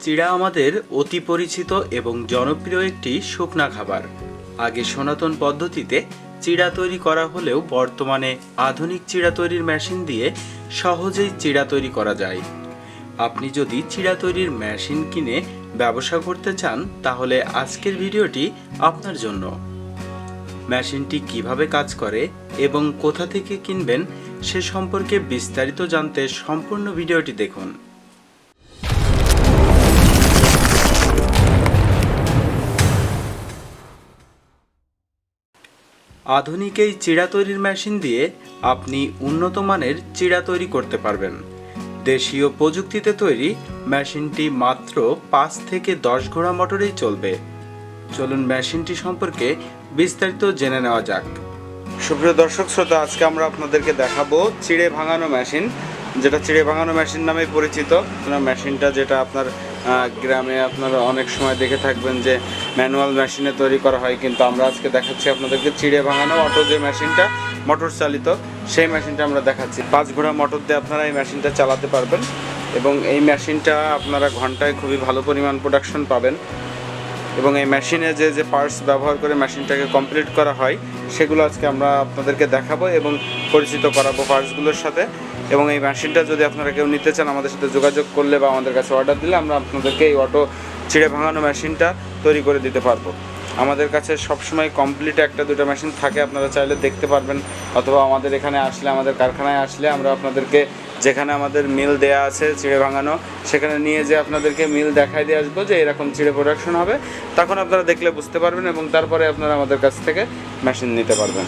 চিড়া আমাদের অতি পরিচিত এবং জনপ্রিয় একটি শুকনা খাবার। আগে সনাতন পদ্ধতিতে চিড়া তৈরি করা হলেও বর্তমানে আধুনিক চিড়া তৈরির মেশিন দিয়ে সহজেই চিড়া তৈরি করা যায়। আপনি যদি চিড়া তৈরির মেশিন কিনে ব্যবসা করতে চান তাহলে আজকের ভিডিওটি আপনার জন্য। মেশিনটি কিভাবে কাজ করে এবং কোথা থেকে কিনবেন সে সম্পর্কে বিস্তারিত জানতে সম্পূর্ণ ভিডিওটি দেখুন। আধুনিক এই চিড়া তৈরির মেশিন দিয়ে আপনি উন্নত মানের চিড়া তৈরি করতে পারবেন। দেশীয় প্রযুক্তিতে তৈরি মেশিনটি মাত্র 5 থেকে 10 ঘোড়া মোটরেই চলবে। চলুন মেশিনটি সম্পর্কে বিস্তারিত জেনে নেওয়া যাক। সুপ্রিয় দর্শক শ্রোতা, আজকে আমরা আপনাদেরকে দেখাবো চিড়ে ভাঙানো মেশিন, যেটা চিড়ে ভাঙানো মেশিন নামে পরিচিত। মেশিনটা যেটা আপনার গ্রামে আপনারা অনেক সময় দেখে থাকবেন যে ম্যানুয়াল মেশিনে তৈরি করা হয়, কিন্তু আমরা আজকে দেখাচ্ছি আপনাদেরকে চিড়ে ভাঙানো অটো যে মেশিনটা মোটর চালিত, সেই মেশিনটা আমরা দেখাচ্ছি। 5 ঘোড়া মোটর দিয়ে আপনারা এই মেশিনটা চালাতে পারবেন এবং এই মেশিনটা আপনারা ঘন্টায় খুবই ভালো পরিমাণ প্রোডাকশন পাবেন। এবং এই মেশিনে যে পার্টস ব্যবহার করে মেশিনটাকে কমপ্লিট করা হয় সেগুলো আজকে আমরা আপনাদেরকে দেখাবো এবং পরিচিত করাবো পার্টসগুলোর সাথে। এবং এই মেশিনটা যদি আপনারা কেউ নিতে চান আমাদের সাথে যোগাযোগ করলে বা আমাদের কাছে অর্ডার দিলে আমরা আপনাদেরকে এই অটো চিড়ে ভাঙানো মেশিনটা তৈরি করে দিতে পারবো। আমাদের কাছে সবসময় কমপ্লিট 1-2টা মেশিন থাকে, আপনারা চাইলে দেখতে পারবেন, অথবা আমাদের এখানে আসলে, আমাদের কারখানায় আসলে আমরা আপনাদেরকে যেখানে আমাদের মিল দেয়া আছে চিড়ে ভাঙানো, সেখানে নিয়ে যে আপনাদেরকে মিল দেখাই দিয়ে আসবো যে এরকম চিড়ে প্রোডাকশন হবে, তখন আপনারা দেখলে বুঝতে পারবেন এবং তারপরে আপনারা আমাদের কাছ থেকে মেশিন নিতে পারবেন।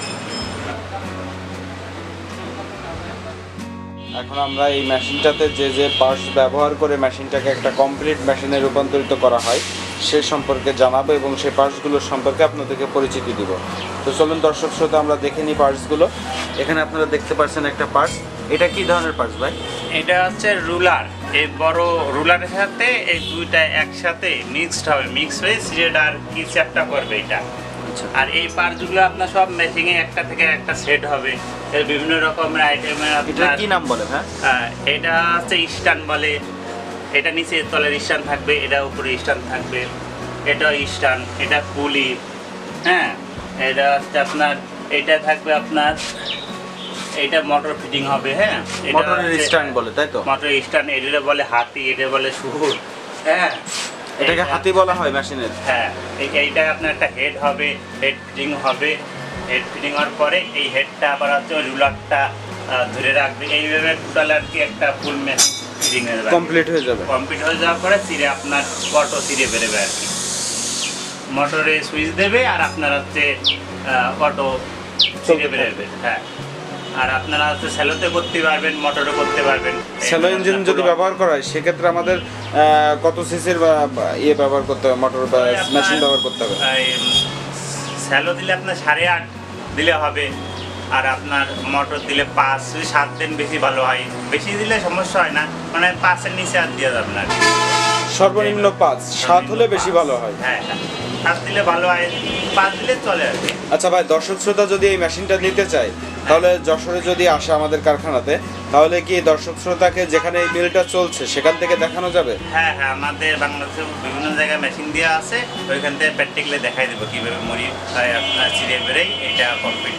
এখন আমরা এই মেশিনটাতে যে পার্টস ব্যবহার করে মেশিনটাকে একটা কমপ্লিট মেশিনে রূপান্তরিত করা হয় সে সম্পর্কে জানাবো এবং সেই পার্টসগুলোর সম্পর্কে আপনাদেরকে পরিচিতি দিব। তো চলুন দর্শক শ্রোতা, আমরা দেখে নিই পার্টসগুলো। এখানে আপনারা দেখতে পাচ্ছেন একটা পার্টস। এটা কি ধরনের পার্টস ভাই? এটা হচ্ছে রুলার। এই বড় রুলারের সাথে এই দুইটা একসাথে মিক্সড হবে, মিক্স হয়ে সিলেটার কি চ্যাপটা করবে এটা। আর এই পার্টসগুলো আপনার সব মেশিনে একটা থেকে একটা সেট হবে। এর বিভিন্ন রকমের আইটেমের এটা কি নাম বলে? হ্যাঁ, এটা হচ্ছে স্ট্যান্ড বলে। এটা নিচে তলের স্ট্যান্ড থাকবে, এটা উপরে স্ট্যান্ড থাকবে। এটা স্ট্যান্ড, এটা পুলি। হ্যাঁ, এটা হচ্ছে আপনার, এটা থাকবে আপনার, এটা মোটর ফিটিং হবে। হ্যাঁ, মোটরের স্ট্যান্ড বলে, তাই তো? মোটরের স্ট্যান্ড, এটা বলে হাতি, এটা বলে সুর। হ্যাঁ, এটাকে হাতি বলা হয় মেশিনের। হ্যাঁ, এইটা আপনার একটা হেড হবে, হেড ফিটিং হবে। হেড ফিটিং হওয়ার পরে এই হেডটা আবার হচ্ছে ওই রুলারটা ধরে রাখবে। এইভাবে টোটাল আর কি একটা ফুল ফিটিং কমপ্লিট হয়ে যাবে। কমপ্লিট হয়ে যাওয়ার পরে চিড়ে আপনার অটো চিড়ে বেরোবে আর কি। মোটরে সুইচ দেবে আর আপনার হচ্ছে অটো চিড়ে বেরোবে। হ্যাঁ, আর আপনারা হচ্ছে স্যালোতে করতে পারবেন, মোটরে করতে পারবেন। স্যালো ইঞ্জিন যদি ব্যবহার করা হয় সেক্ষেত্রে আমাদের কত সিসির ব্যবহার করতে হবে, মোটর বা মেশিন ব্যবহার করতে হবে? স্যালো দিলে আপনার 8.5 দিলে হবে, আর আপনার মোটর দিলে 5-7 দিন বেশি ভালো হয়। বেশি দিলে সমস্যা হয় না, মানে 5-এর নিচে আর দেওয়া যাবে না। সর্বনিম্ন 5-7 হলে বেশি ভালো হয়। হ্যাঁ, 7 দিলে ভালো হয়, 5 দিলে চলে আর কি। আচ্ছা ভাই, দর্শক শ্রোতা যদি এই মেশিনটা নিতে চায় তাহলে যশোরে যদি আসে আমাদের কারখানাতে, তাহলে কি দর্শক শ্রোতাকে যেখানে এই মিলটা চলছে সেখান থেকে দেখানো যাবে? হ্যাঁ, আমাদের বাংলাদেশে বিভিন্ন জায়গায় মেশিন দেওয়া আছে, ওইখান থেকে প্র্যাকটিক্যালি দেখাই দেবো কীভাবে মুড়ি আপনার চিড়ে বেরোয়, এটা কমপ্লিট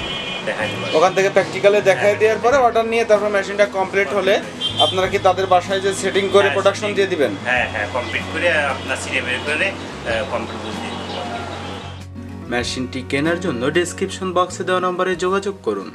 দেখাই দেবো। ওখান থেকে প্র্যাকটিক্যালি দেখাই দেওয়ার পরে অর্ডার নিয়ে তারপর মেশিনটা কমপ্লিট হলে আপনারা কি তাদের বাসায় যে সেটিং করে প্রোডাকশন দিয়ে দিবেন? হ্যাঁ, কমপ্লিট করে আপনার চিড়ে বের করে কমপ্লিট দিয়ে দিবেন। মেশিনটি কেনার জন্য ডেসক্রিপশন বক্সে দেওয়া নম্বরে যোগাযোগ করুন।